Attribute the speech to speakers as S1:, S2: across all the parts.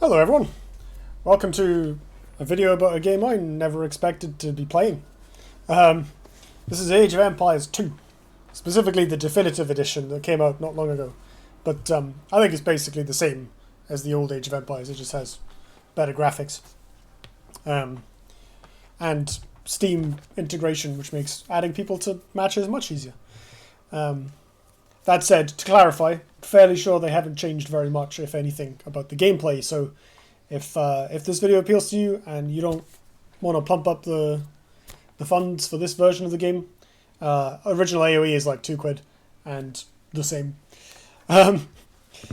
S1: Hello everyone, welcome to a video about a game I never expected to be playing. This is Age of Empires 2, specifically the definitive edition that came out not long ago. But I think it's basically the same as the old Age of Empires, it just has better graphics. And Steam integration, which makes adding people to matches much easier. That said, to clarify, fairly sure they haven't changed very much, if anything, about the gameplay. So, if this video appeals to you and you don't want to pump up the funds for this version of the game, original AOE is like £2, and the same.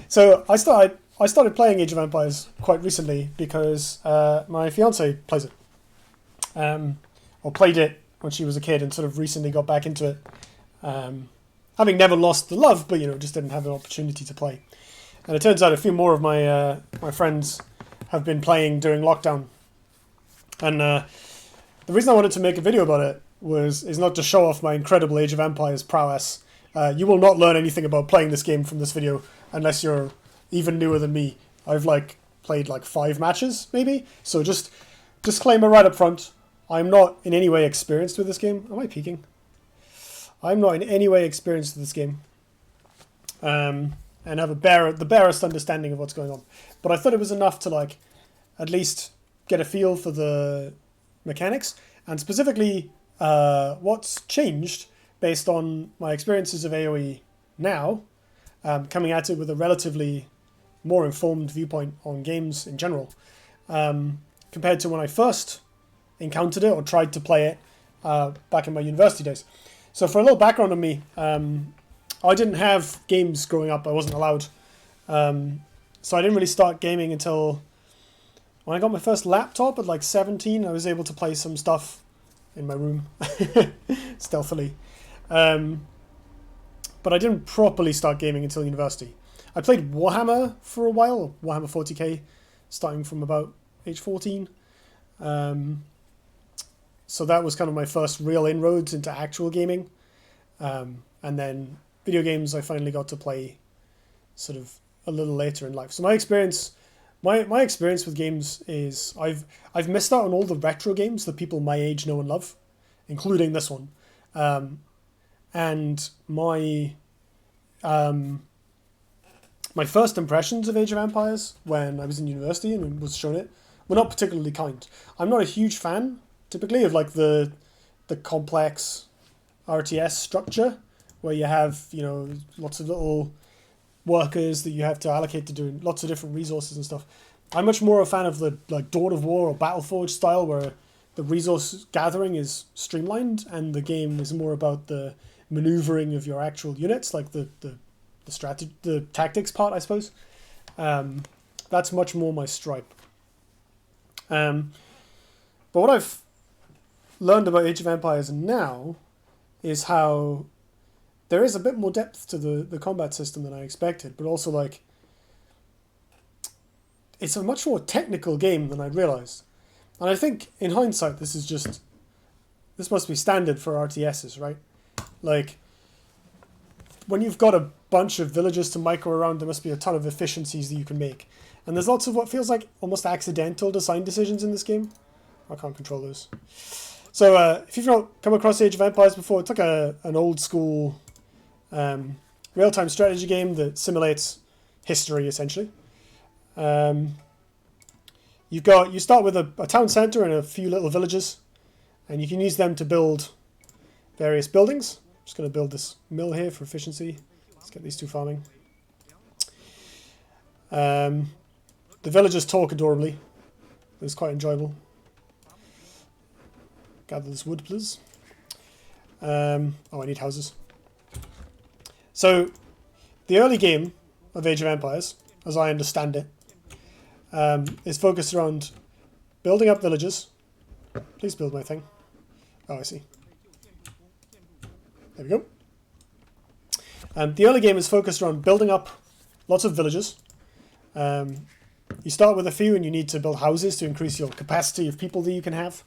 S1: So I started playing Age of Empires quite recently because my fiance plays it, or played it when she was a kid, and sort of recently got back into it. Having never lost the love, but just didn't have an opportunity to play. And it turns out a few more of my my friends have been playing during lockdown. And the reason I wanted to make a video about it is not to show off my incredible Age of Empires prowess. You will not learn anything about playing this game from this video unless you're even newer than me. I've played 5 matches, maybe. So just disclaimer right up front, I'm not in any way experienced with this game. Am I peeking? I'm not in any way experienced with this game, and have the barest understanding of what's going on. But I thought it was enough to at least get a feel for the mechanics, and specifically what's changed based on my experiences of AoE now, coming at it with a relatively more informed viewpoint on games in general, compared to when I first encountered it or tried to play it back in my university days. So for a little background on me, I didn't have games growing up. I wasn't allowed. So I didn't really start gaming until when I got my first laptop at 17. I was able to play some stuff in my room, stealthily. But I didn't properly start gaming until university. I played Warhammer for a while, Warhammer 40k, starting from about age 14. So that was kind of my first real inroads into actual gaming. And then video games I finally got to play sort of a little later in life. So my experience with games is I've missed out on all the retro games that people my age know and love, including this one. And my first impressions of Age of Empires when I was in university and was shown it were not particularly kind. I'm not a huge fan typically of the complex RTS structure where you have lots of little workers that you have to allocate to doing lots of different resources and stuff. I'm much more a fan of the Dawn of War or Battleforge style, where the resource gathering is streamlined and the game is more about the maneuvering of your actual units, like the strategy, the tactics part, I suppose. That's much more my stripe. But what I've learned about Age of Empires now is how there is a bit more depth to the combat system than I expected, but also it's a much more technical game than I realized. And I think in hindsight this must be standard for RTSs, right? When you've got a bunch of villages to micro around, there must be a ton of efficiencies that you can make. And there's lots of what feels like almost accidental design decisions in this game. I can't control those. So if you've not come across Age of Empires before, it's an old school real-time strategy game that simulates history, essentially. You start with a town centre and a few little villages, and you can use them to build various buildings. I'm just going to build this mill here for efficiency. Let's get these two farming. The villagers talk adorably. It's quite enjoyable. Gather this wood, please. I need houses. So, the early game of Age of Empires, as I understand it, is focused around building up villages. Please build my thing. Oh, I see. There we go. The early game is focused around building up lots of villages. You start with a few and you need to build houses to increase your capacity of people that you can have.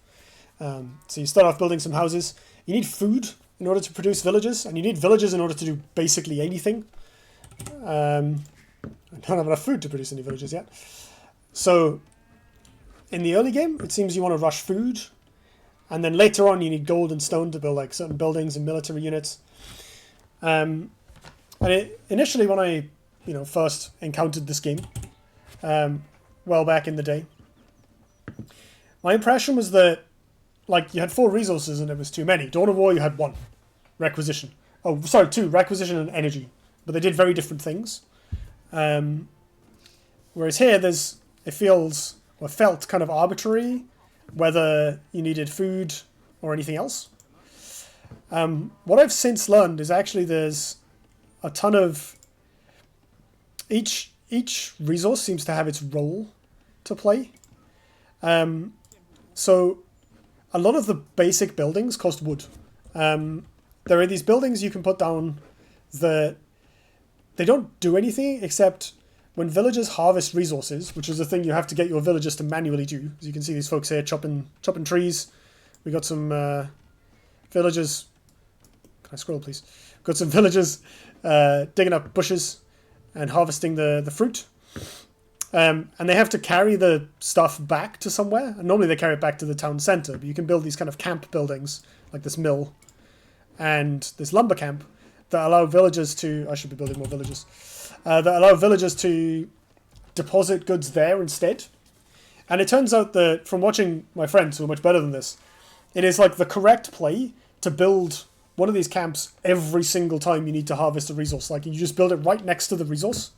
S1: So you start off building some houses. You need food in order to produce villages, and you need villages in order to do basically anything. I don't have enough food to produce any villages yet. So in the early game, it seems you want to rush food, and then later on you need gold and stone to build like certain buildings and military units. And initially when I first encountered this game, well back in the day, my impression was that like you had 4 resources and it was too many. Dawn of War you had 1. Requisition. Oh, sorry, 2. Requisition and energy. But they did very different things. Whereas here it felt kind of arbitrary whether you needed food or anything else. What I've since learned is actually there's a ton of... Each resource seems to have its role to play. So a lot of the basic buildings cost wood. There are these buildings you can put down that they don't do anything except when villagers harvest resources, which is a thing you have to get your villagers to manually do. As you can see, these folks here chopping trees. We got some villagers. Can I scroll, please? Got some villagers digging up bushes and harvesting the fruit. And they have to carry the stuff back to somewhere. And normally they carry it back to the town centre, but you can build these kind of camp buildings, like this mill and this lumber camp, that allow villagers to... I should be building more villages. That allow villagers to deposit goods there instead. And it turns out that, from watching my friends who are much better than this, it is like the correct play to build one of these camps every single time you need to harvest a resource. Like, you just build it right next to the resource.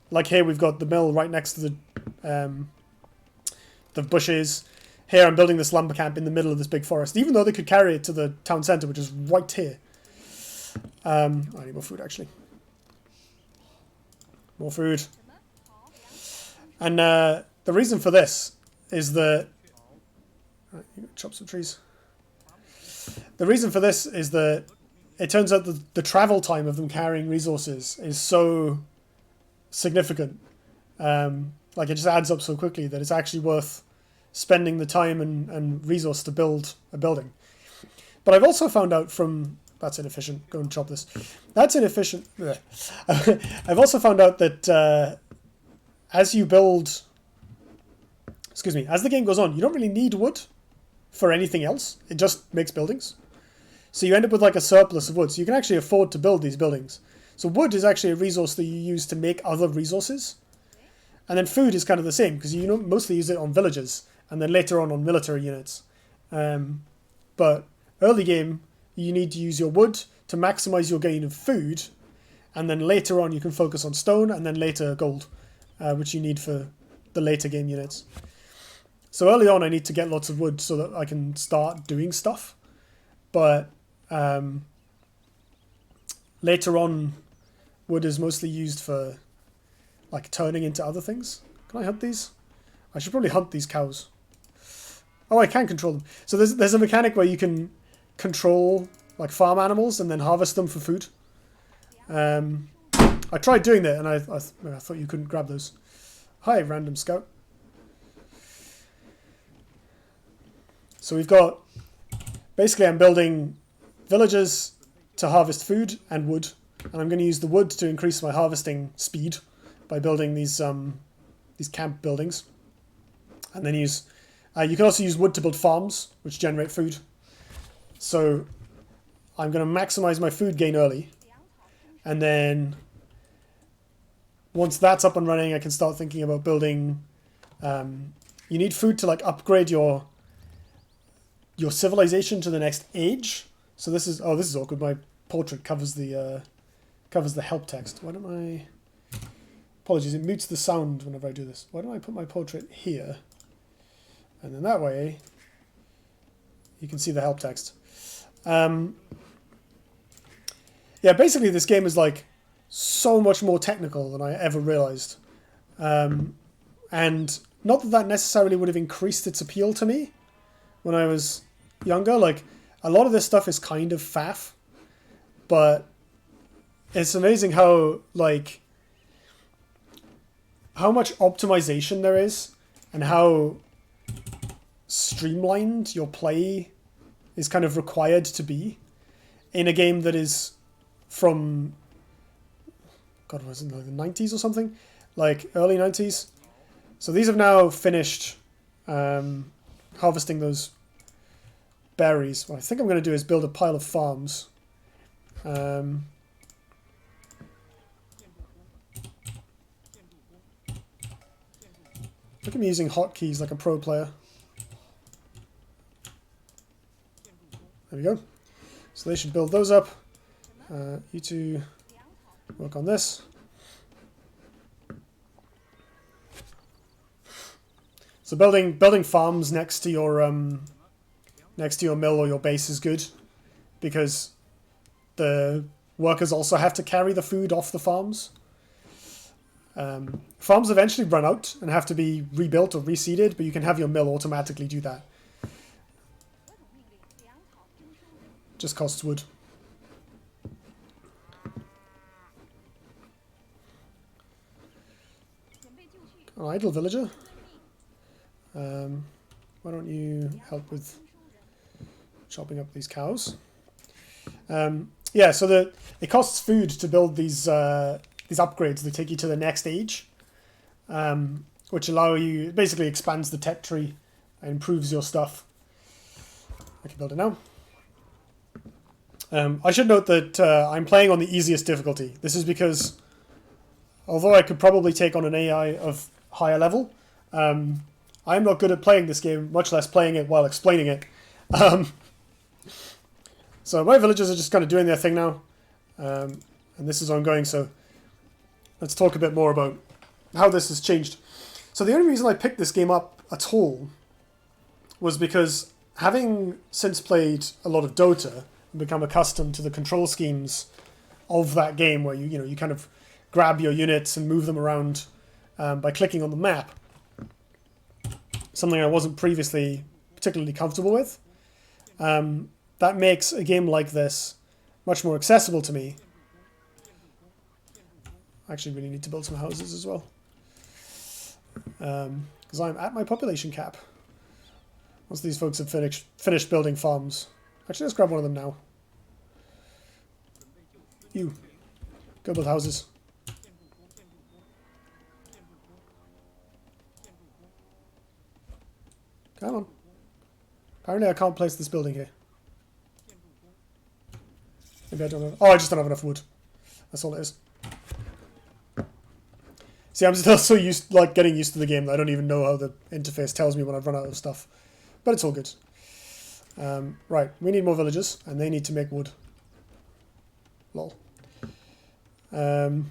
S1: Like here we've got the mill right next to the bushes. Here I'm building this lumber camp in the middle of this big forest, even though they could carry it to the town centre, which is right here. I need more food, actually. More food. And the reason for this is that... chop some trees. The reason for this is that it turns out that the travel time of them carrying resources is so significant. Like, it just adds up so quickly that it's actually worth spending the time and resource to build a building. But I've also found out from... That's inefficient. Go and chop this. That's inefficient. I've also found out that as you build... Excuse me. As the game goes on, you don't really need wood for anything else. It just makes buildings. So you end up with like a surplus of wood. So you can actually afford to build these buildings. So wood is actually a resource that you use to make other resources. And then food is kind of the same, because you mostly use it on villages and then later on military units. But early game, you need to use your wood to maximize your gain of food, and then later on you can focus on stone and then later gold, which you need for the later game units. So early on I need to get lots of wood so that I can start doing stuff. But later on, wood is mostly used for like turning into other things. Can I hunt these? I should probably hunt these cows. Oh, I can control them. So there's a mechanic where you can control like farm animals and then harvest them for food. I tried doing that and I thought you couldn't grab those. Hi, random scout. So we've got... Basically, I'm building villages to harvest food and wood. And I'm going to use the wood to increase my harvesting speed by building these camp buildings. And then use... you can also use wood to build farms, which generate food. So I'm going to maximize my food gain early. And then once that's up and running, I can start thinking about building... you need food to like upgrade your civilization to the next age. So this is... Oh, this is awkward. My portrait covers the help text. Why don't I... Apologies, it mutes the sound whenever I do this. Why don't I put my portrait here? And then that way, you can see the help text. Yeah, basically this game is like so much more technical than I ever realized. And not that necessarily would have increased its appeal to me when I was younger. Like, a lot of this stuff is kind of faff, but it's amazing how, like, how much optimization there is and how streamlined your play is kind of required to be in a game that is from, God, was it like the 90s or something? Like, early 90s. So these have now finished harvesting those berries. What I think I'm going to do is build a pile of farms. Look at me using hotkeys like a pro player. There we go. So they should build those up. You two work on this. So building farms next to your mill or your base is good, because the workers also have to carry the food off the farms. Farms eventually run out and have to be rebuilt or reseeded, but you can have your mill automatically do that. Just costs wood. An idle villager. Why don't you help with chopping up these cows? Yeah, so it costs food to build these upgrades that take you to the next age, which basically expands the tech tree and improves your stuff. I can build it now. I should note that I'm playing on the easiest difficulty. This is because, although I could probably take on an AI of higher level, I'm not good at playing this game, much less playing it while explaining it. So my villagers are just kind of doing their thing now, and this is ongoing, so let's talk a bit more about how this has changed. So the only reason I picked this game up at all was because, having since played a lot of Dota and become accustomed to the control schemes of that game, where you kind of grab your units and move them around by clicking on the map, something I wasn't previously particularly comfortable with. That makes a game like this much more accessible to me. I actually really need to build some houses as well, because I'm at my population cap. Once these folks have finished building farms. Actually, let's grab one of them now. You, go build houses. Come on. Apparently I can't place this building here. Maybe I don't have... Oh, I just don't have enough wood. That's all it is. See, I'm still so getting used to the game that I don't even know how the interface tells me when I've run out of stuff. But it's all good. Right, we need more villagers, and they need to make wood. Lol. I'm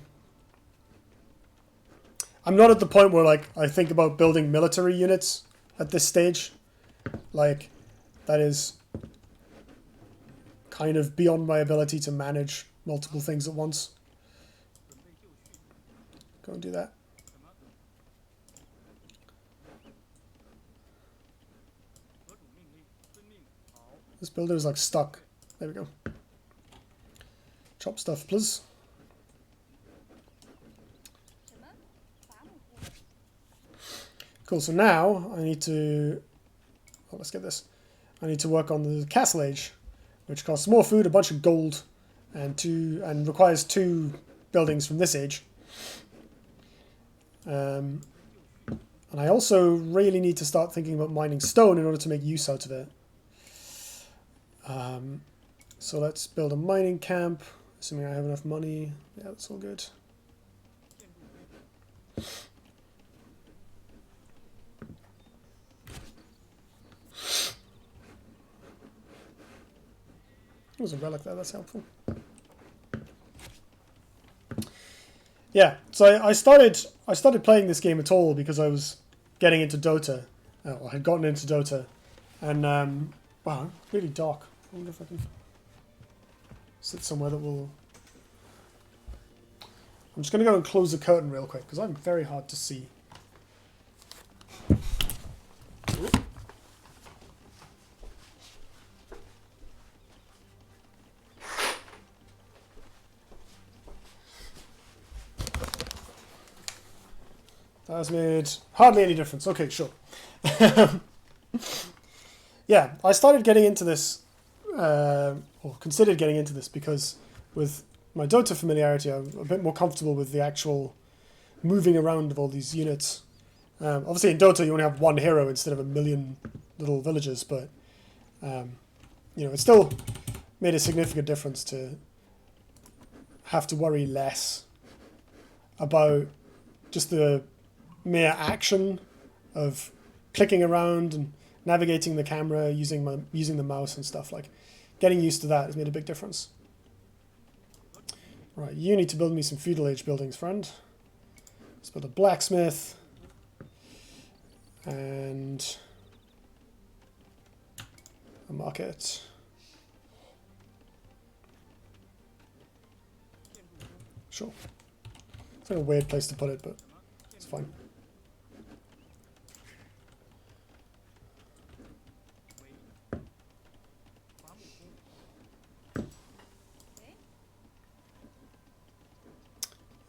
S1: not at the point where I think about building military units at this stage. That is kind of beyond my ability to manage multiple things at once. Go and do that. This builder is stuck. There we go. Chop stuff, please. Cool, so now I need to... Oh, let's get this. I need to work on the Castle Age, which costs more food, a bunch of gold, and requires 2 buildings from this age. And I also really need to start thinking about mining stone in order to make use out of it. So let's build a mining camp, assuming I have enough money. Yeah, that's all good. There's a relic there, that's helpful. Yeah, so I started playing this game at all because I was getting into Dota. I had gotten into Dota, and wow, really dark. I wonder if I can sit somewhere that will... I'm just going to go and close the curtain real quick because I'm very hard to see. That has made hardly any difference. Okay, sure. Yeah, I started getting into this, or considered getting into this, because with my Dota familiarity, I'm a bit more comfortable with the actual moving around of all these units. Obviously in Dota you only have one hero instead of a million little villagers, but you know, it still made a significant difference to have to worry less about just the mere action of clicking around and navigating the camera, using the mouse and stuff. Like, getting used to that has made a big difference. Right, you need to build me some feudal age buildings, friend. Let's build a blacksmith and a market. Sure. It's like a weird place to put it, but it's fine.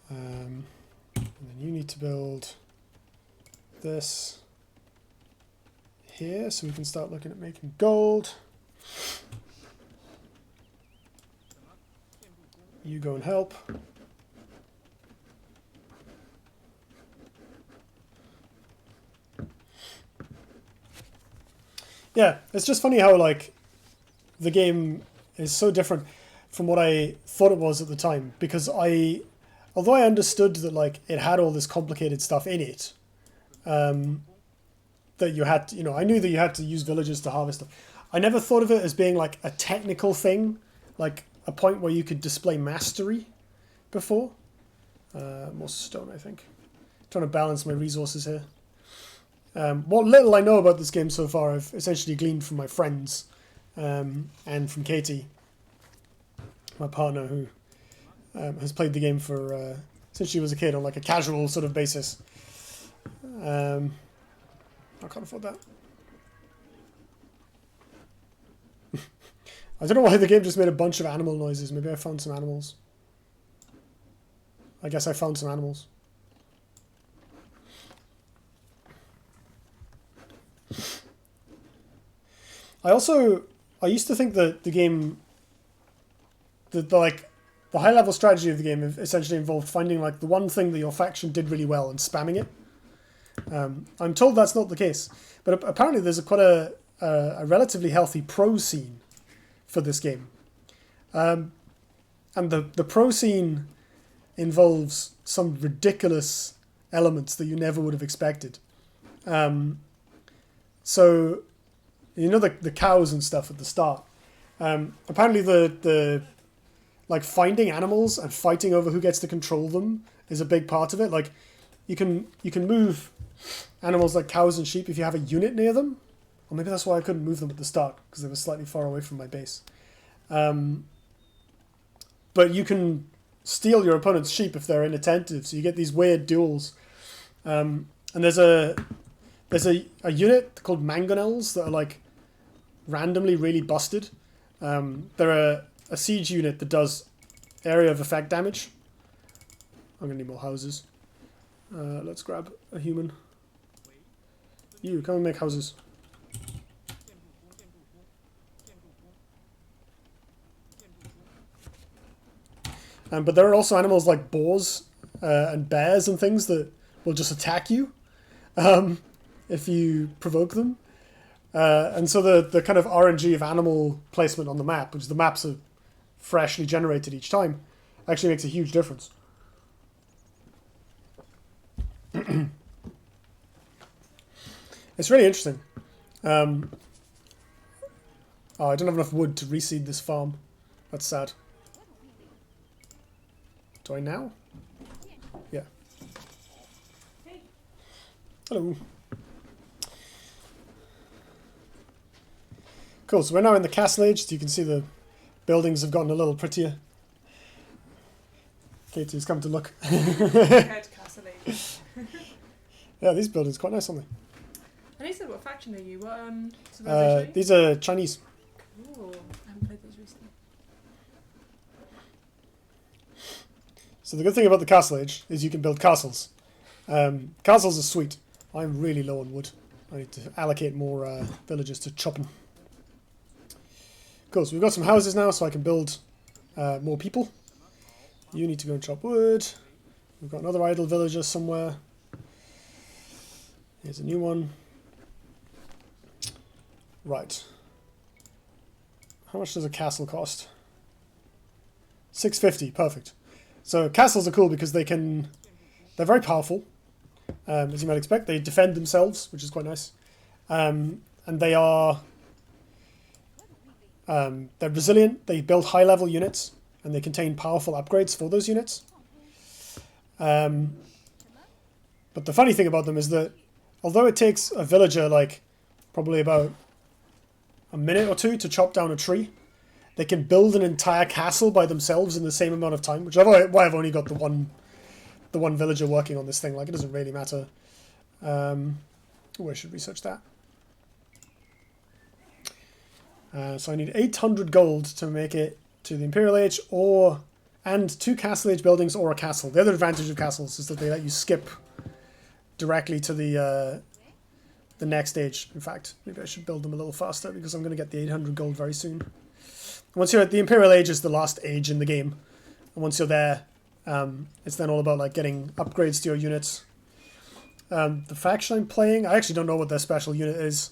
S1: And then you need to build this here so we can start looking at making gold. You go and help. Yeah, it's just funny how, like, the game is so different from what I thought it was at the time, because although I understood that, like, it had all this complicated stuff in it, that you had to, you know, I knew that you had to use villagers to harvest them. I never thought of it as being, like, a technical thing, like a point where you could display mastery before. More stone, I think. Trying to balance my resources here. What little I know about this game so far, I've essentially gleaned from my friends, and from Katie, my partner, who has played the game for since she was a kid on like a casual sort of basis. I can't afford that. I don't know why the game just made a bunch of animal noises. Maybe I found some animals. I guess I found some animals. I used to think that the game, the high level strategy of the game essentially involved finding like the one thing that your faction did really well and spamming it. I'm told that's not the case, but apparently there's quite a relatively healthy pro scene for this game, and the pro scene involves some ridiculous elements that you never would have expected. So, you know, the cows and stuff at the start. Apparently the like finding animals and fighting over who gets to control them is a big part of it. Like, you can move animals like cows and sheep if you have a unit near them. Or maybe that's why I couldn't move them at the start, because they were slightly far away from my base. But you can steal your opponent's sheep if they're inattentive, so you get these weird duels. And there's a unit called mangonels that are like randomly really busted. They're a siege unit that does area of effect damage. I'm gonna need more houses. Let's grab a human. You, come and make houses. But there are also animals like boars and bears and things that will just attack you if you provoke them. And so the kind of RNG of animal placement on the map, which the maps are freshly generated each time, actually makes a huge difference. It's really interesting. Oh, I don't have enough wood to reseed this farm. That's sad. Do I now? Yeah. Hello. Cool, so we're now in the Castle Age, so you can see the buildings have gotten a little prettier. Katie's come to look.
S2: Castle Age.
S1: Yeah, these buildings are quite nice, aren't they?
S2: And he said, what faction are you? What civilization?
S1: These are Chinese.
S2: Cool. I haven't played those recently.
S1: So the good thing about the Castle Age is you can build castles. Castles are sweet. I'm really low on wood. I need to allocate more villagers to chopping. Cool, so we've got some houses now, so I can build more people. You need to go and chop wood. We've got another idle villager somewhere. Here's a new one. Right. How much does a castle cost? 650. Perfect. So castles are cool because they're very powerful. As you might expect, they defend themselves, which is quite nice. And they are they're resilient. They build high-level units, and they contain powerful upgrades for those units. But the funny thing about them is that although it takes a villager like probably about a minute or two to chop down a tree, they can build an entire castle by themselves in the same amount of time, which is why I've only got the one villager working on this thing. Like, it doesn't really matter. I should research that. So I need 800 gold to make it to the Imperial Age, and 2 Castle Age buildings or a castle. The other advantage of castles is that they let you skip directly to the next age. In fact, maybe I should build them a little faster because I'm going to get the 800 gold very soon. Once you're at the Imperial Age, is the last age in the game, and once you're there, it's then all about like getting upgrades to your units. The faction I'm playing, I actually don't know what their special unit is.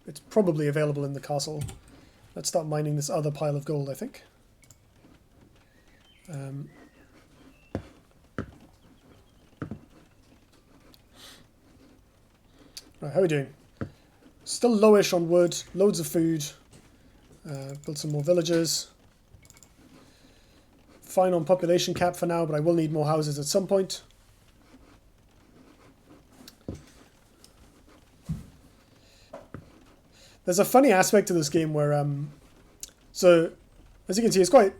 S1: It's probably available in the castle. Let's start mining this other pile of gold, I think. Right, how are we doing? Still lowish on wood, loads of food. Build some more villages. Fine on population cap for now, but I will need more houses at some point. There's a funny aspect to this game where, so as you can see, it's quite,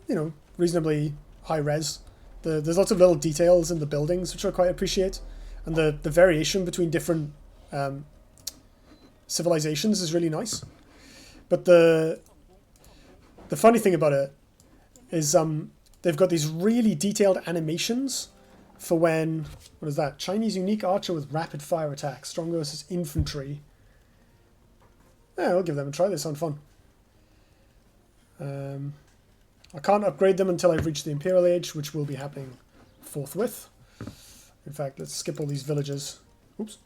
S1: reasonably high res. There's lots of little details in the buildings which I quite appreciate, and the variation between different civilizations is really nice. But the funny thing about it is they've got these really detailed animations for when, what is that? Chinese unique archer with rapid fire attack, strong versus infantry. Yeah, I'll give them a try. They sound fun. I can't upgrade them until I've reached the Imperial Age, which will be happening forthwith. In fact, let's skip all these villages. Oops.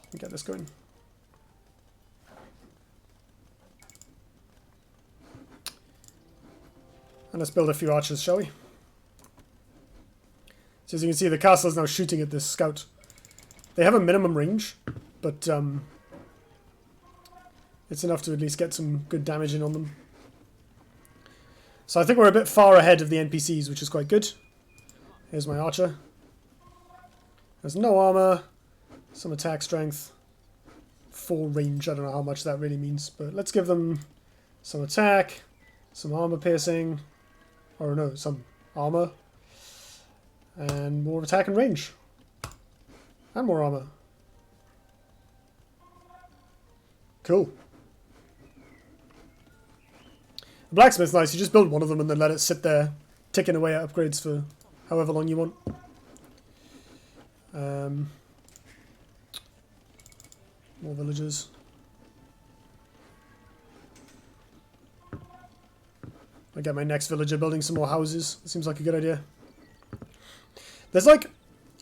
S1: Let me get this going. And let's build a few archers, shall we? So as you can see, the castle is now shooting at this scout. They have a minimum range, but it's enough to at least get some good damage in on them. So I think we're a bit far ahead of the NPCs, which is quite good. Here's my archer. There's no armor, some attack strength, 4 range. I don't know how much that really means, but let's give them some attack, some armor piercing, or no, some armor, and more attack and range, and more armor. Cool. Blacksmith's nice. You just build one of them and then let it sit there, ticking away at upgrades for however long you want. More villagers. I get my next villager building some more houses. It seems like a good idea. There's like,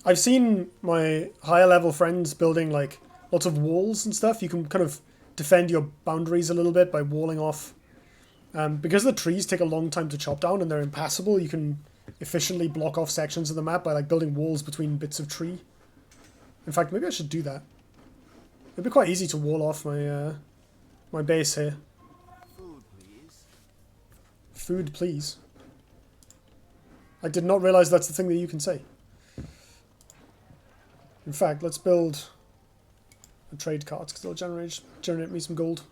S1: I've seen my higher level friends building like lots of walls and stuff. You can kind of defend your boundaries a little bit by walling off. Because the trees take a long time to chop down and they're impassable, you can efficiently block off sections of the map by like building walls between bits of tree. In fact, maybe I should do that. It'd be quite easy to wall off my my base here.
S3: Food, please.
S1: Food, please. I did not realize that's the thing that you can say. In fact, let's build a trade cart because it'll generate me some gold.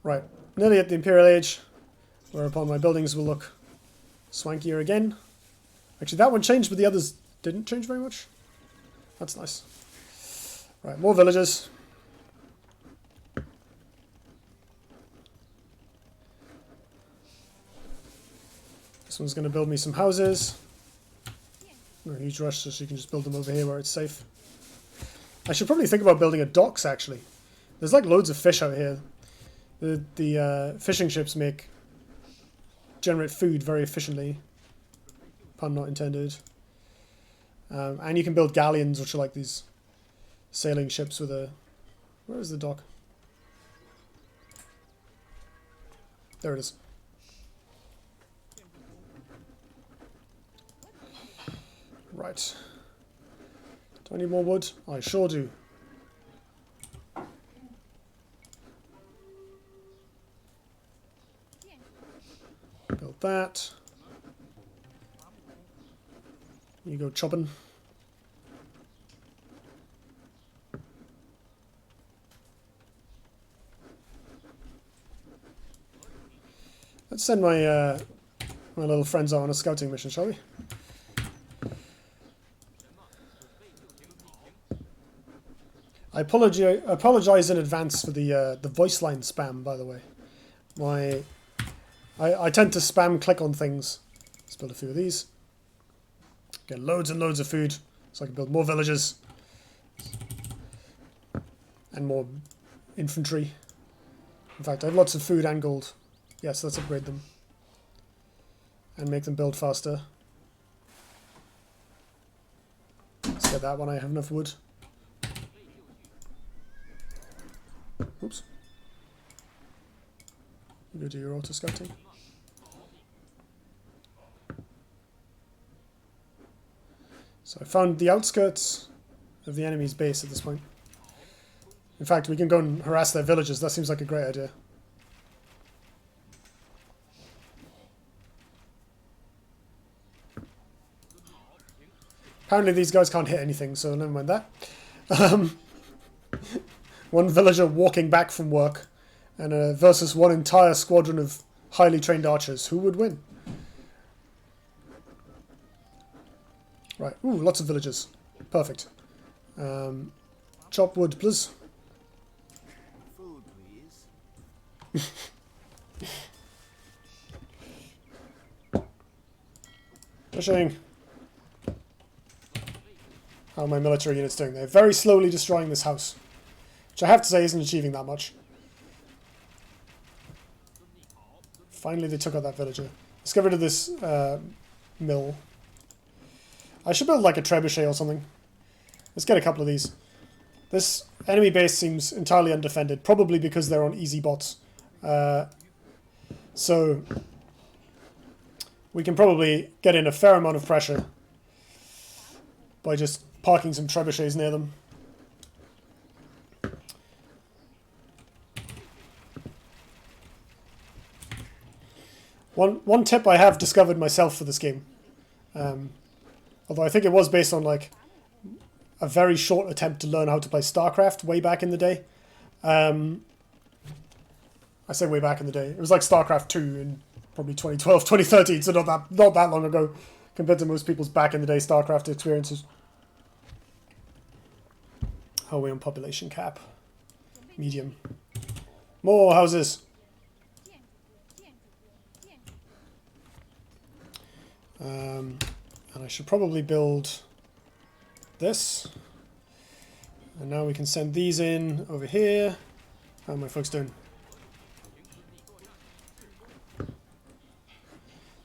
S1: Right, nearly at the Imperial Age, whereupon my buildings will look swankier again. Actually, that one changed, but the others didn't change very much. That's nice. Right, more villagers. This one's going to build me some houses. No huge rush, so you can just build them over here where it's safe. I should probably think about building a docks, actually. There's like loads of fish out here. The fishing ships generate food very efficiently. Pun not intended. And you can build galleons, which are like these sailing ships with a... Where is the dock? There it is. Right. Do I need more wood? I sure do. Build that. You go chopping. Let's send my my little friends out on a scouting mission, shall we? I apologize in advance for the voice line spam, by the way. I tend to spam click on things. Let's build a few of these. Get loads and loads of food, so I can build more villages and more infantry. In fact, I have lots of food and gold. Yes, let's upgrade them and make them build faster. Let's get that when I have enough wood. Oops. You go do your auto scouting. So I found the outskirts of the enemy's base at this point. In fact, we can go and harass their villages. That seems like a great idea. Apparently these guys can't hit anything, so never mind that. One villager walking back from work and versus one entire squadron of highly trained archers. Who would win? Right. Ooh, lots of villagers. Perfect. Chop wood, please.
S3: Food, please.
S1: Pushing. How are my military units doing? They're very slowly destroying this house, which I have to say isn't achieving that much. Finally they took out that villager. Let's get rid of this mill. I should build like a trebuchet or something. Let's get a couple of these. This enemy base seems entirely undefended, probably because they're on easy bots. So we can probably get in a fair amount of pressure by just parking some trebuchets near them. One tip I have discovered myself for this game, although I think it was based on like a very short attempt to learn how to play StarCraft way back in the day. I say way back in the day. It was like StarCraft 2 in probably 2012, 2013, so not that long ago compared to most people's back in the day StarCraft experiences. How are we on population cap? Medium. More houses. And I should probably build this. And now we can send these in over here. How are my folks doing?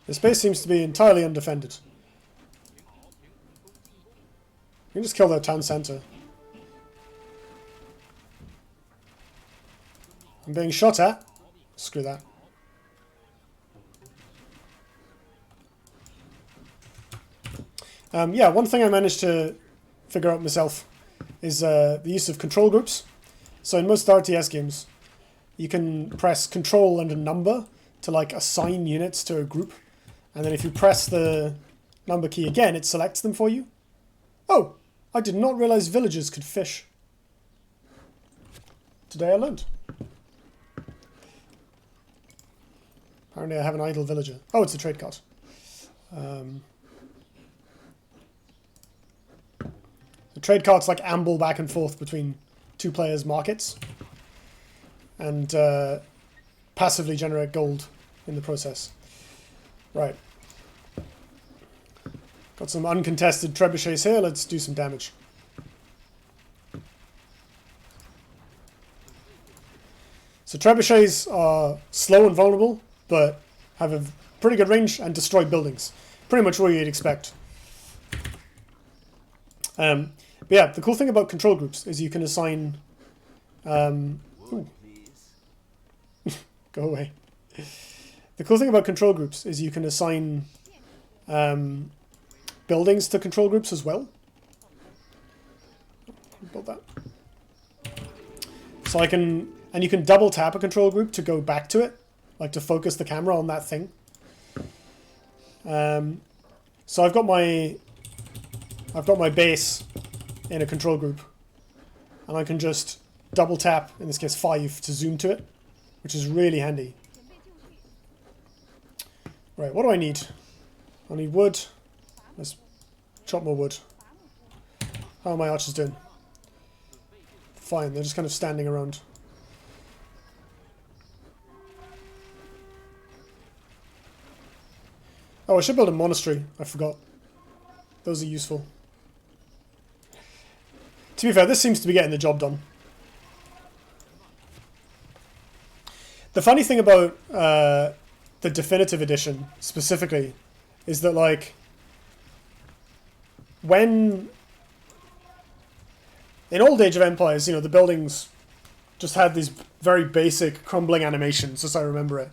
S1: This base seems to be entirely undefended. We can just kill that town centre. I'm being shot at. Screw that. Yeah, one thing I managed to figure out myself is the use of control groups. So in most RTS games, you can press control and a number to like assign units to a group. And then if you press the number key again, it selects them for you. Oh, I did not realize villagers could fish. Today I learned. Apparently I have an idle villager. Oh, it's a trade cart. The trade carts like amble back and forth between two players' markets and passively generate gold in the process. Right. Got some uncontested trebuchets here. Let's do some damage. So trebuchets are slow and vulnerable, but have a pretty good range and destroy buildings. Pretty much what you'd expect. But yeah, the cool thing about control groups is you can assign...
S3: Wood,
S1: ooh,
S3: please.
S1: go away. The cool thing about control groups is you can assign buildings to control groups as well. Build that. So I can... And you can double tap a control group to go back to it. Like to focus the camera on that thing. So I've got my base in a control group. And I can just double tap, in this case 5, to zoom to it. Which is really handy. Right, what do I need? I need wood. Let's chop more wood. How are my archers doing? Fine, they're just kind of standing around. Oh, I should build a monastery. I forgot. Those are useful. To be fair, this seems to be getting the job done. The funny thing about the definitive edition, specifically, is that, like, when... In old Age of Empires, you know, the buildings just had these very basic crumbling animations, as I remember it.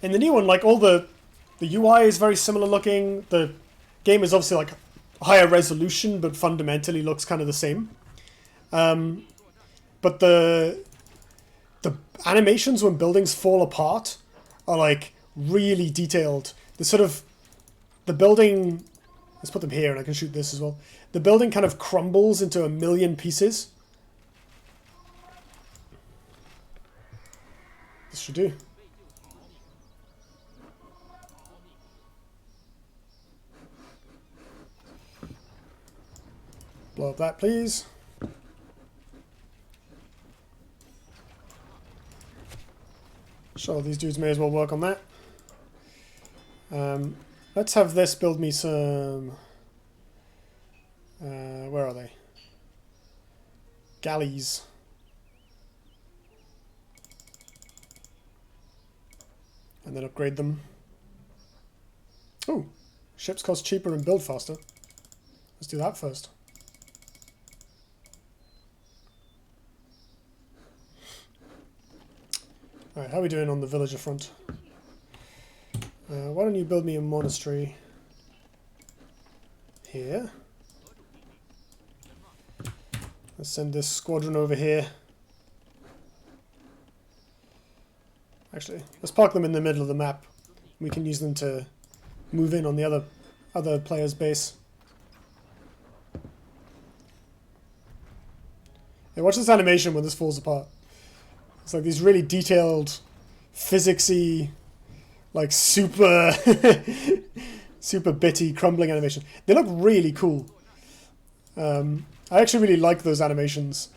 S1: In the new one, like, all the UI is very similar looking. The game is obviously, like, higher resolution, but fundamentally looks kind of the same. But the animations when buildings fall apart are, like, really detailed. The building... Let's put them here, and I can shoot this as well. The building kind of crumbles into a million pieces. This should do. Blow up that, please. Sure, these dudes may as well work on that. Let's have this build me some... where are they? Galleys. And then upgrade them. Oh, ships cost cheaper and build faster. Let's do that first. Alright, how are we doing on the villager front? Why don't you build me a monastery here? Let's send this squadron over here. Actually, let's park them in the middle of the map. We can use them to move in on the other player's base. Hey, watch this animation when this falls apart. It's like these really detailed, physicsy, like super super bitty crumbling animation. They look really cool. I actually really like those animations.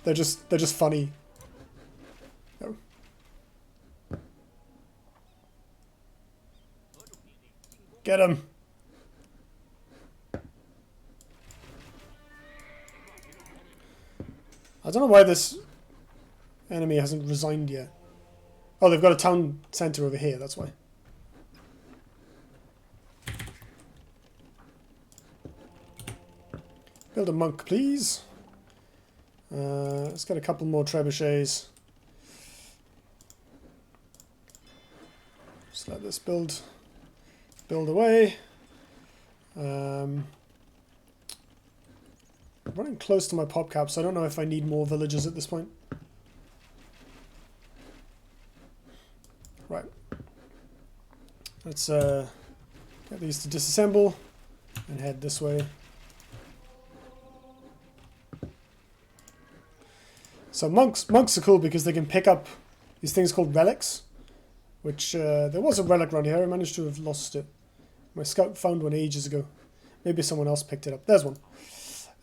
S1: They're just funny. Oh. Get him. I don't know why this enemy hasn't resigned yet. Oh, they've got a town centre over here, that's why. Build a monk, please. Let's get a couple more trebuchets. Just let this build away. I'm running close to my pop cap, so I don't know if I need more villagers at this point. Right. Let's get these to disassemble and head this way. So monks are cool because they can pick up these things called relics, which there was a relic around here. I managed to have lost it. My scout found one ages ago. Maybe someone else picked it up. There's one.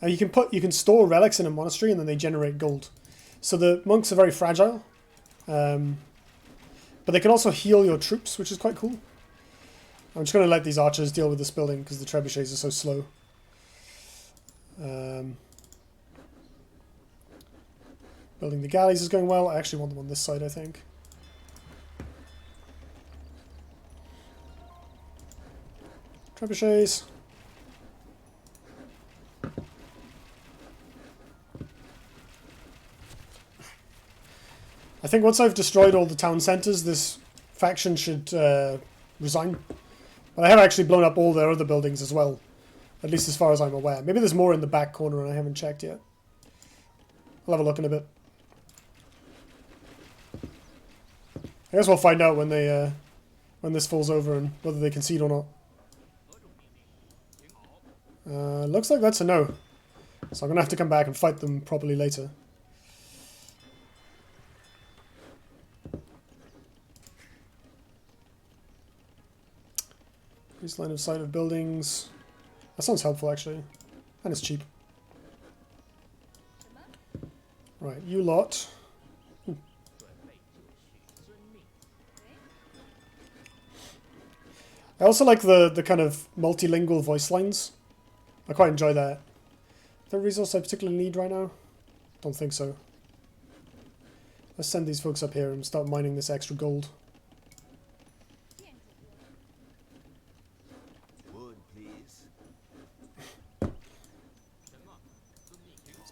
S1: You can store relics in a monastery and then they generate gold. So the monks are very fragile, but they can also heal your troops, which is quite cool. I'm just going to let these archers deal with this building because the trebuchets are so slow. Building the galleys is going well. I actually want them on this side, I think. Trebuchets. I think once I've destroyed all the town centres, this faction should resign. But I have actually blown up all their other buildings as well. At least as far as I'm aware. Maybe there's more in the back corner and I haven't checked yet. I'll have a look in a bit. I guess we'll find out when they when this falls over and whether they concede or not. Looks like that's a no. So I'm going to have to come back and fight them properly later. Increased line of sight of buildings. That sounds helpful actually. And it's cheap. Right, you lot. I also like the kind of multilingual voice lines. I quite enjoy that. The resource I particularly need right now? Don't think so. Let's send these folks up here and start mining this extra gold.
S4: Wood, please.
S1: This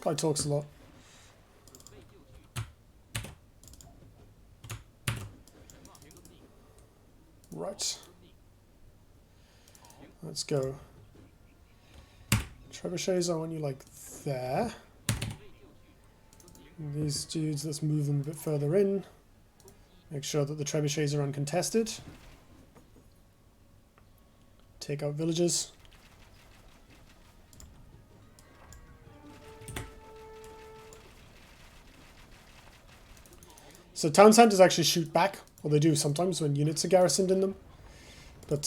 S1: guy talks a lot. Right. Let's go. Trebuchets, I want you like there. And these dudes, let's move them a bit further in. Make sure that the trebuchets are uncontested. Take out villages. So town centers actually shoot back, or they do sometimes when units are garrisoned in them. But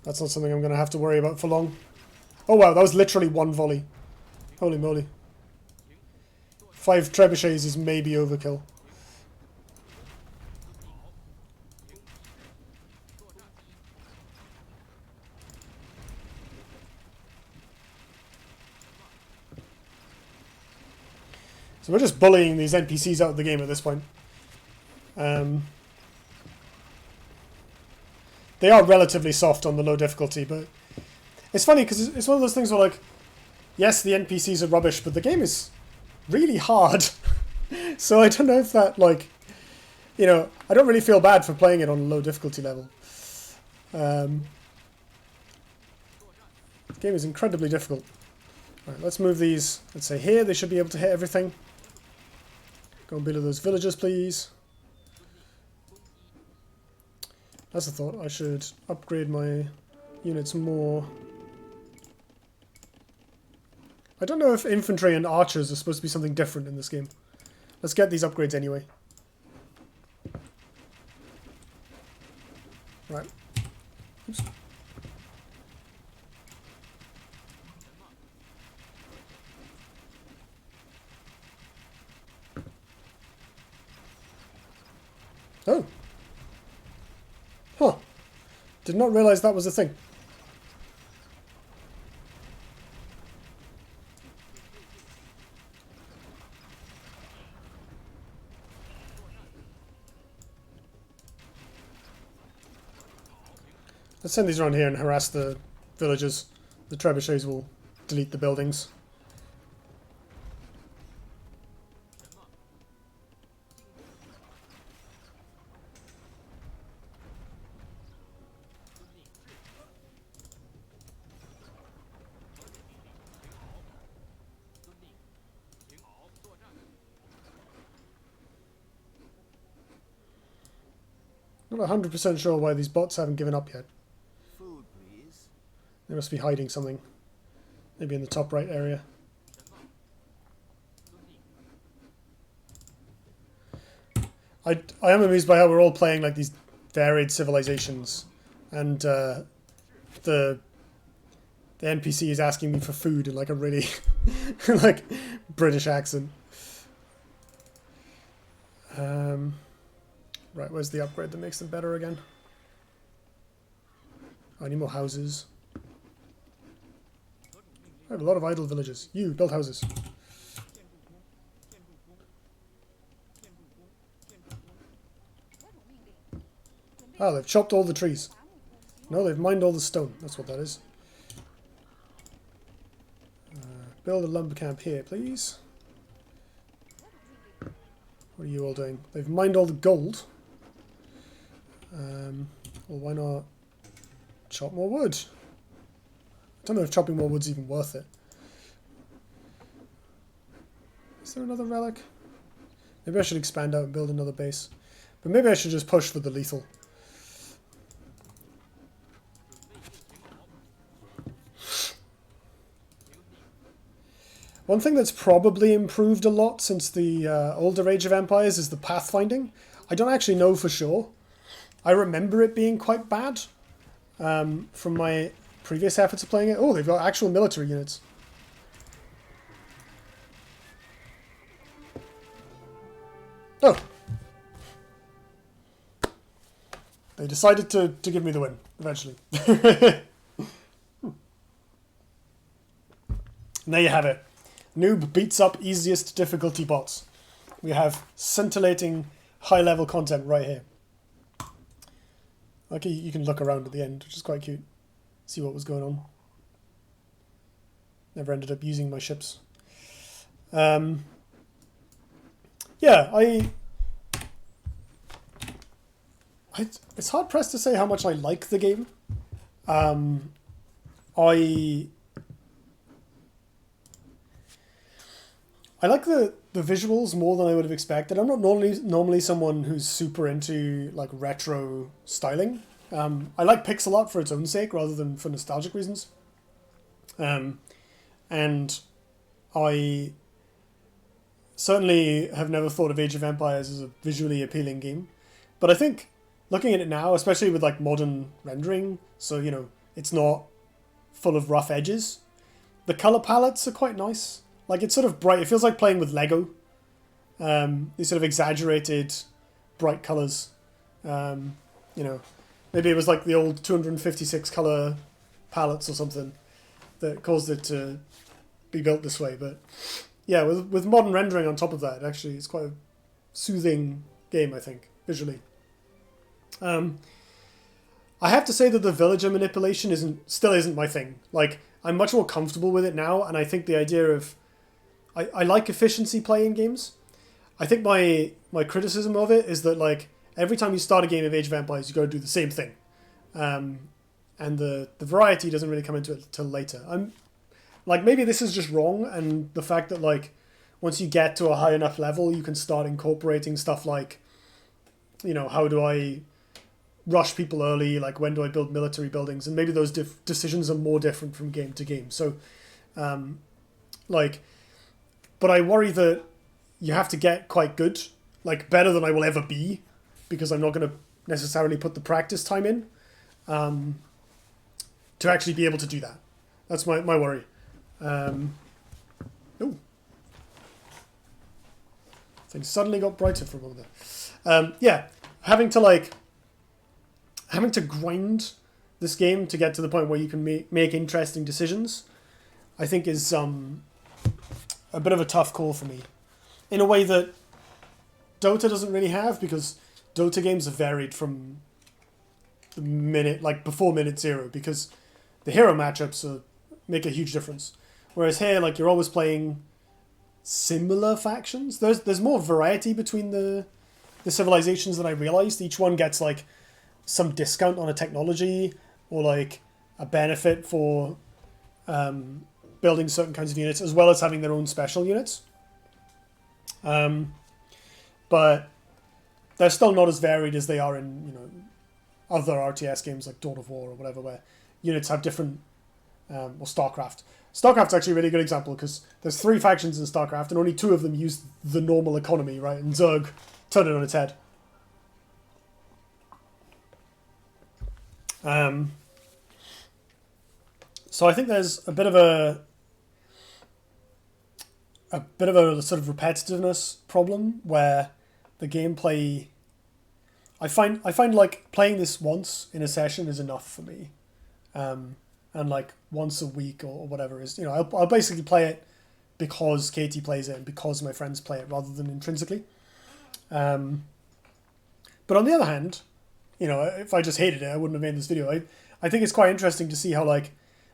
S1: that's not something I'm going to have to worry about for long. Oh wow, that was literally one volley. Holy moly. 5 trebuchets is maybe overkill. So we're just bullying these NPCs out of the game at this point. They are relatively soft on the low difficulty, but it's funny because it's one of those things where, like, yes, the NPCs are rubbish, but the game is really hard. So I don't know if that, like, you know, I don't really feel bad for playing it on a low difficulty level. The game is incredibly difficult. Right, let's move these, let's say here, they should be able to hit everything. Go and build those villagers, please. That's a thought, I should upgrade my units more. I don't know if infantry and archers are supposed to be something different in this game. Let's get these upgrades anyway. Right. Oops. Oh. Huh. Did not realize that was a thing. Let's send these around here and harass the villagers. The trebuchets will delete the buildings. Not 100% sure why these bots haven't given up yet.
S4: Food, please.
S1: They must be hiding something. Maybe in the top right area. I am amused by how we're all playing like these varied civilizations. And the NPC is asking me for food in like a really like British accent. Right, where's the upgrade that makes them better again? I need more houses. I have a lot of idle villages. You, build houses. Ah, they've chopped all the trees. No, they've mined all the stone. That's what that is. Build a lumber camp here, please. What are you all doing? They've mined all the gold. Well, why not chop more wood? I don't know if chopping more wood's even worth it. Is there another relic? Maybe I should expand out and build another base. But maybe I should just push for the lethal. One thing that's probably improved a lot since the older Age of Empires is the pathfinding. I don't actually know for sure. I remember it being quite bad from my previous efforts of playing it. Oh, they've got actual military units. Oh. They decided to give me the win, eventually. And there you have it. Noob beats up easiest difficulty bots. We have scintillating high-level content right here. Okay, you can look around at the end, which is quite cute. See what was going on. Never ended up using my ships. Yeah, it's hard pressed to say how much I like the game. I like the visuals more than I would have expected. I'm not normally someone who's super into like retro styling. I like pixel art for its own sake rather than for nostalgic reasons. And I certainly have never thought of Age of Empires as a visually appealing game. But I think looking at it now, especially with like modern rendering, so you know, it's not full of rough edges. The color palettes are quite nice. Like, it's sort of bright. It feels like playing with Lego. These sort of exaggerated, bright colors. You know, maybe it was like the old 256 color palettes or something that caused it to be built this way. But yeah, with modern rendering on top of that, actually, it's quite a soothing game, I think, visually. I have to say that the villager manipulation still isn't my thing. Like, I'm much more comfortable with it now, and I think the idea of I like efficiency play in games. I think my criticism of it is that like every time you start a game of Age of Empires, you got to do the same thing, and the variety doesn't really come into it till later. I'm like, maybe this is just wrong, and the fact that like once you get to a high enough level, you can start incorporating stuff like, you know, how do I rush people early? Like, when do I build military buildings? And maybe those decisions are more different from game to game. So, but I worry that you have to get quite good, like better than I will ever be, because I'm not going to necessarily put the practice time in to actually be able to do that. That's my worry. Oh. Things suddenly got brighter for a moment there. Yeah, having to grind this game to get to the point where you can make interesting decisions, I think is a bit of a tough call for me, in a way that Dota doesn't really have, because Dota games are varied from the minute, like before minute zero, because the hero matchups make a huge difference. Whereas here, like, you're always playing similar factions. There's more variety between the civilizations than I realized. Each one gets like some discount on a technology or like a benefit for building certain kinds of units, as well as having their own special units. But they're still not as varied as they are in, you know, other RTS games like Dawn of War or whatever, where units have different, or StarCraft. StarCraft's actually a really good example, because there's 3 factions in StarCraft and only 2 of them use the normal economy, right? And Zerg turned it on its head. So I think there's a bit of a sort of repetitiveness problem where the gameplay, I find like playing this once in a session is enough for me, and like once a week or whatever is, you know, I'll basically play it because Katie plays it and because my friends play it rather than intrinsically. But on the other hand, you know, if I just hated it, I wouldn't have made this video. I think it's quite interesting to see how like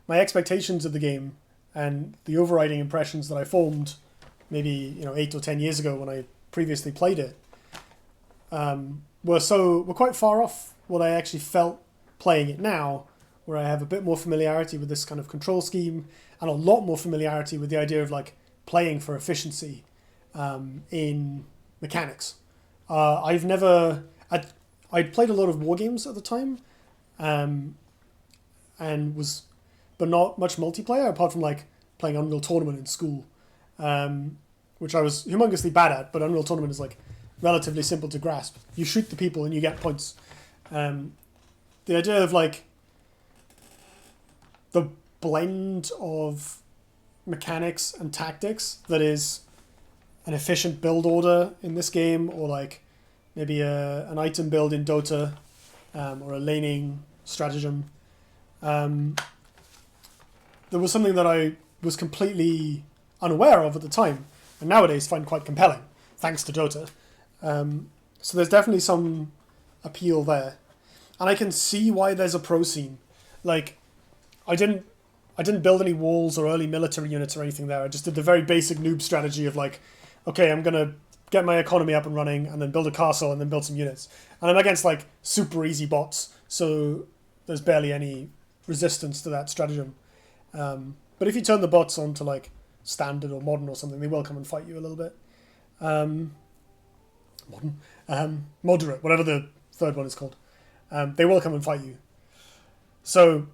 S1: my expectations of the game and the overriding impressions that I formed maybe, you know, 8 or 10 years ago when I previously played it were quite far off what I actually felt playing it now, where I have a bit more familiarity with this kind of control scheme and a lot more familiarity with the idea of like playing for efficiency in mechanics. I'd played a lot of war games at the time, but not much multiplayer apart from like playing Unreal Tournament in school, which I was humongously bad at. But Unreal Tournament is like relatively simple to grasp. You shoot the people and you get points. The idea of like the blend of mechanics and tactics that is an efficient build order in this game, or like maybe an item build in Dota, or a laning stratagem. There was something that I was completely unaware of at the time, and nowadays find quite compelling, thanks to Dota. So there's definitely some appeal there. And I can see why there's a pro scene. Like, I didn't build any walls or early military units or anything there. I just did the very basic noob strategy of like, okay, I'm going to get my economy up and running and then build a castle and then build some units. And I'm against like super easy bots, so there's barely any resistance to that stratagem. But if you turn the bots on to like standard or modern or something, they will come and fight you a little bit. Moderate, whatever the third one is called. They will come and fight you. So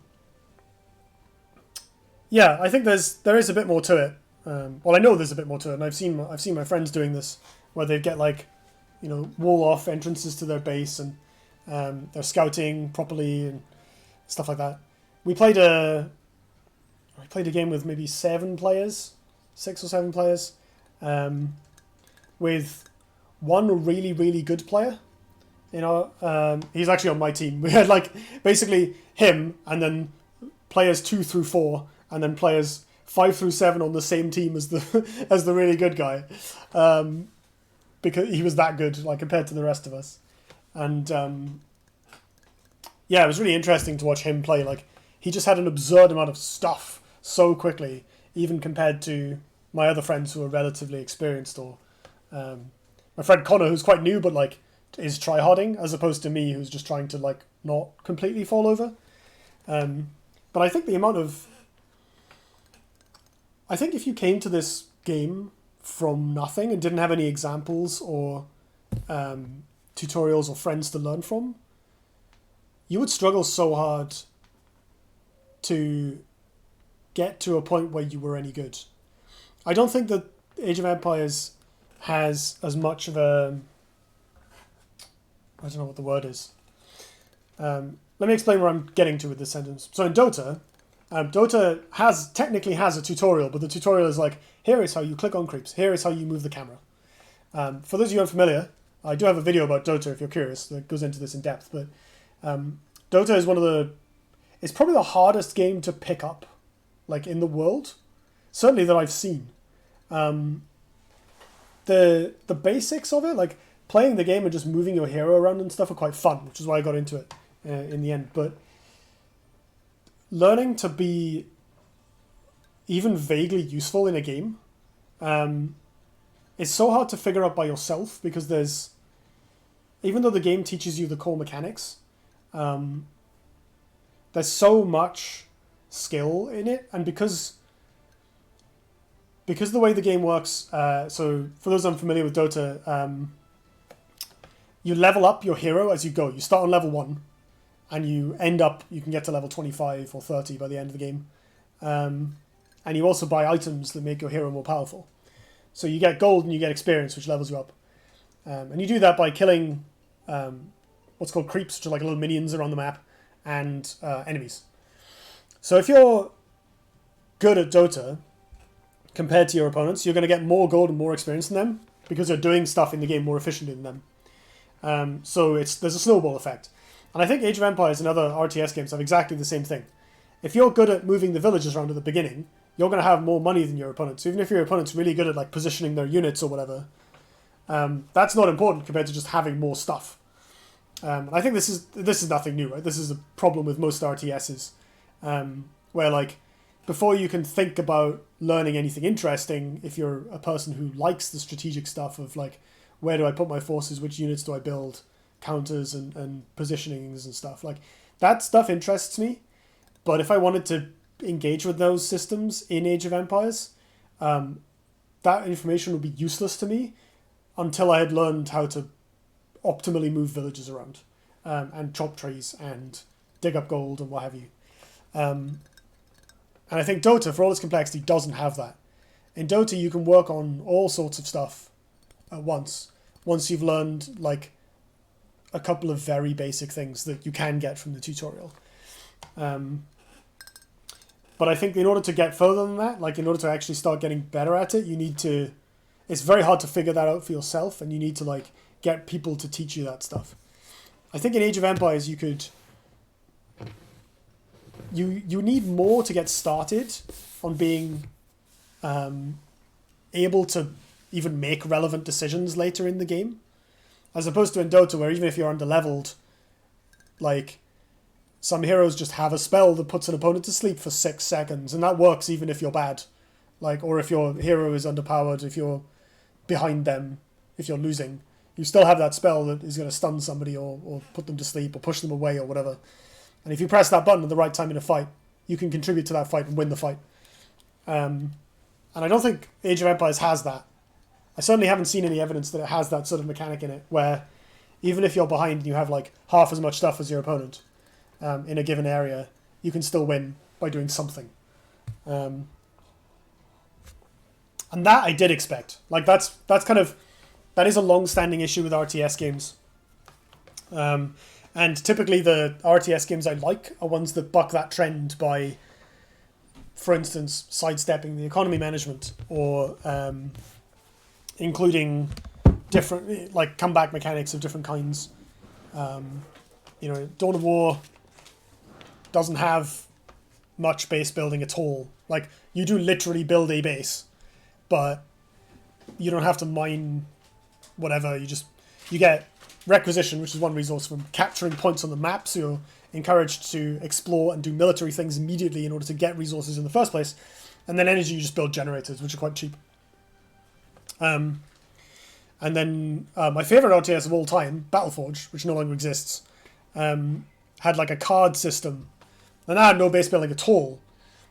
S1: yeah, I think there is a bit more to it. Well, I know there's a bit more to it, and I've seen my friends doing this, where they get like, wall off entrances to their base, and they're scouting properly and stuff like that. I played a game with maybe 6 or 7 players, with one really, really good player. He's actually on my team. We had like basically him, and then players 2 through 4, and then players 5 through 7 on the same team as the really good guy, because he was that good, like compared to the rest of us. And yeah, it was really interesting to watch him play. Like, he just had an absurd amount of stuff so quickly, even compared to my other friends who are relatively experienced, or my friend Connor, who's quite new but like is tryharding, as opposed to me, who's just trying to like not completely fall over. But I think I think if you came to this game from nothing and didn't have any examples or tutorials or friends to learn from, you would struggle so hard to get to a point where you were any good. I don't think that Age of Empires has as much of a... I don't know what the word is. Let me explain where I'm getting to with this sentence. So in Dota, Dota technically has a tutorial, but the tutorial is like, here is how you click on creeps, here is how you move the camera. For those of you unfamiliar, I do have a video about Dota if you're curious that goes into this in depth, but Dota is it's probably the hardest game to pick up, like in the world, certainly that I've seen. The basics of it, like playing the game and just moving your hero around and stuff, are quite fun, which is why I got into it in the end. But learning to be even vaguely useful in a game is so hard to figure out by yourself, because even though the game teaches you the core mechanics, there's so much skill in it, and because the way the game works, so for those unfamiliar with Dota, you level up your hero as you go. You start on level 1, and you can get to level 25 or 30 by the end of the game. And you also buy items that make your hero more powerful. So you get gold and you get experience, which levels you up. And you do that by killing what's called creeps, which are like little minions around the map, and enemies. So if you're good at Dota compared to your opponents, you're going to get more gold and more experience than them, because you're doing stuff in the game more efficiently than them. So there's a snowball effect. And I think Age of Empires and other RTS games have exactly the same thing. If you're good at moving the villagers around at the beginning, you're going to have more money than your opponents. Even if your opponent's really good at like positioning their units or whatever, that's not important compared to just having more stuff. And I think this is nothing new, right? This is a problem with most RTSs, where like before you can think about learning anything interesting, if you're a person who likes the strategic stuff of like where do I put my forces, which units do I build, counters and positionings and stuff. Like, that stuff interests me, but if I wanted to engage with those systems in Age of Empires, that information would be useless to me until I had learned how to optimally move villages around, and chop trees and dig up gold and what have you. And I think Dota, for all its complexity, doesn't have that. In Dota, you can work on all sorts of stuff at once you've learned like a couple of very basic things that you can get from the tutorial. But I think in order to get further than that, like in order to actually start getting better at it, it's very hard to figure that out for yourself, and you need to like get people to teach you that stuff. I think in Age of Empires you need more to get started on being able to even make relevant decisions later in the game, as opposed to in Dota, where even if you're underleveled, like some heroes just have a spell that puts an opponent to sleep for 6 seconds, and that works even if you're bad, like, or if your hero is underpowered, if you're behind them, if you're losing, you still have that spell that is going to stun somebody or put them to sleep or push them away or whatever. And if you press that button at the right time in a fight, you can contribute to that fight and win the fight. And I don't think Age of Empires has that. I certainly haven't seen any evidence that it has that sort of mechanic in it, where even if you're behind and you have like half as much stuff as your opponent in a given area, you can still win by doing something. And that I did expect. Like that is a long-standing issue with RTS games. And typically the RTS games I like are ones that buck that trend by, for instance, sidestepping the economy management, or including different like comeback mechanics of different kinds. Dawn of War doesn't have much base building at all. Like, you do literally build a base, but you don't have to mine whatever. You get requisition, which is one resource from capturing points on the map, so you're encouraged to explore and do military things immediately in order to get resources in the first place. And then energy, you just build generators, which are quite cheap. And then my favorite RTS of all time, Battleforge, which no longer exists, had like a card system, and that had no base building at all.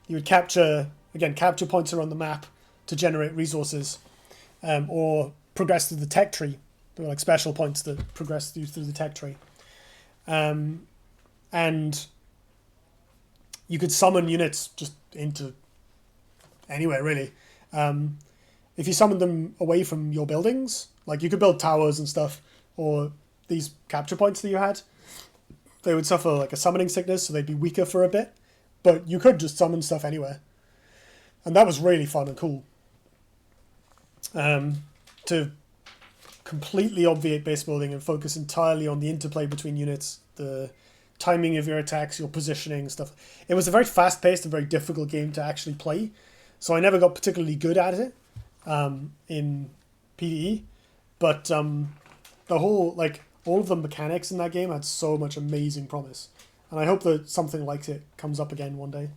S1: You would capture points around the map to generate resources, or progress through the tech tree. There were like special points that progress through the tech tree. And you could summon units just into anywhere, really. If you summoned them away from your buildings, like you could build towers and stuff, or these capture points that you had, they would suffer like a summoning sickness, so they'd be weaker for a bit. But you could just summon stuff anywhere. And that was really fun and cool. To completely obviate base building and focus entirely on the interplay between units, the timing of your attacks, your positioning, stuff. It was a very fast-paced and very difficult game to actually play, so I never got particularly good at it in PvE. But the whole, like, all of the mechanics in that game had so much amazing promise, and I hope that something like it comes up again one day.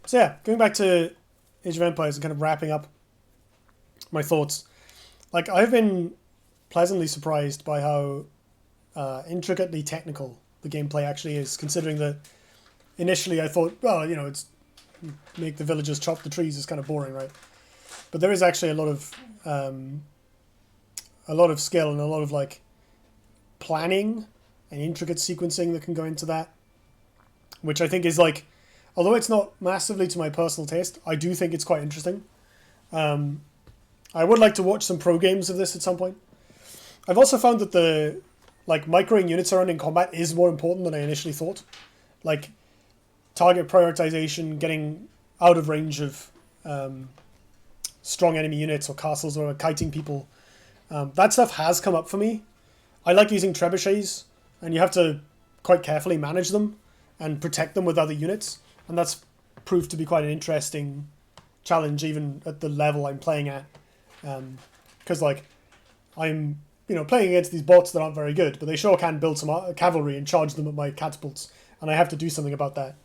S1: So yeah, going back to Age of Empires and kind of wrapping up my thoughts. Like, I've been pleasantly surprised by how intricately technical the gameplay actually is, considering that initially I thought, well, it's make the villagers chop the trees is kind of boring, right? But there is actually a lot of skill and a lot of like planning and intricate sequencing that can go into that, which I think is like, although it's not massively to my personal taste, I do think it's quite interesting. I would like to watch some pro games of this at some point. I've also found that the microing units around in combat is more important than I initially thought. Like, target prioritization, getting out of range of strong enemy units or castles, or kiting people. That stuff has come up for me. I like using trebuchets, and you have to quite carefully manage them and protect them with other units. And that's proved to be quite an interesting challenge, even at the level I'm playing at. Because I'm playing against these bots that aren't very good, but they sure can build some cavalry and charge them at my catapults, and I have to do something about that.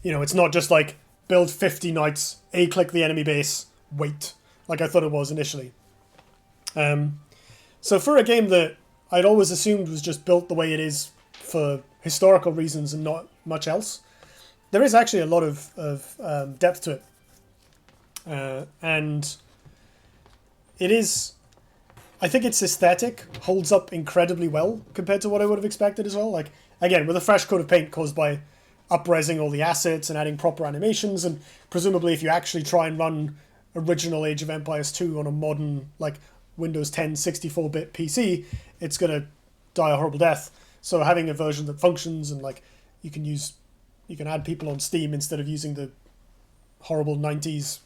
S1: It's not just like build 50 knights, A-click the enemy base, wait, like I thought it was initially. So for a game that I'd always assumed was just built the way it is for historical reasons and not much else, there is actually a lot of depth to it. And it is... I think its aesthetic holds up incredibly well compared to what I would have expected as well. Like, again, with a fresh coat of paint caused by up-resing all the assets and adding proper animations, and presumably if you actually try and run original Age of Empires 2 on a modern, like, Windows 10 64-bit PC, it's going to die a horrible death. So having a version that functions and, like, you can add people on Steam instead of using the horrible 90s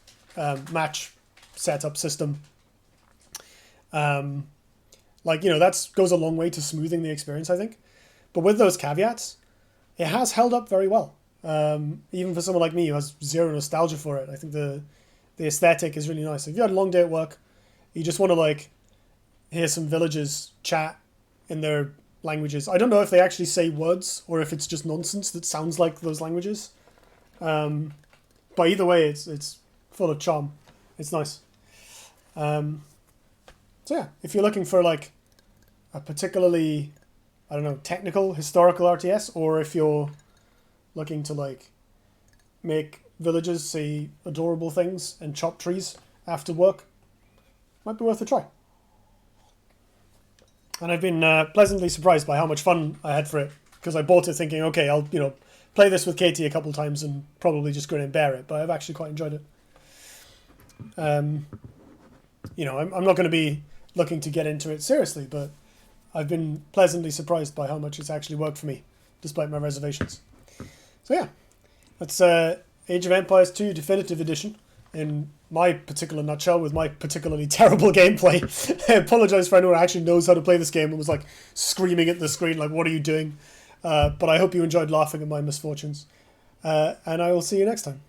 S1: match setup system. Like, you know, that goes a long way to smoothing the experience, I think. But with those caveats, it has held up very well. Even for someone like me who has zero nostalgia for it, I think the aesthetic is really nice. If you had a long day at work, you just want to, like, hear some villagers chat in their languages. I don't know if they actually say words or if it's just nonsense that sounds like those languages. But either way, it's full of charm. It's nice. So yeah, if you're looking for, like, a particularly, I don't know, technical, historical RTS, or if you're looking to, like, make villagers say adorable things and chop trees after work, might be worth a try. And I've been pleasantly surprised by how much fun I had for it, because I bought it thinking, okay, I'll, you know, play this with Katie a couple times and probably just grin and bear it, but I've actually quite enjoyed it. You know, I'm not going to be looking to get into it seriously, but I've been pleasantly surprised by how much it's actually worked for me, despite my reservations. So yeah, that's Age of Empires 2 Definitive Edition in my particular nutshell with my particularly terrible gameplay. I apologize for anyone who actually knows how to play this game and was, like, screaming at the screen like, what are you doing? But I hope you enjoyed laughing at my misfortunes. And I will see you next time.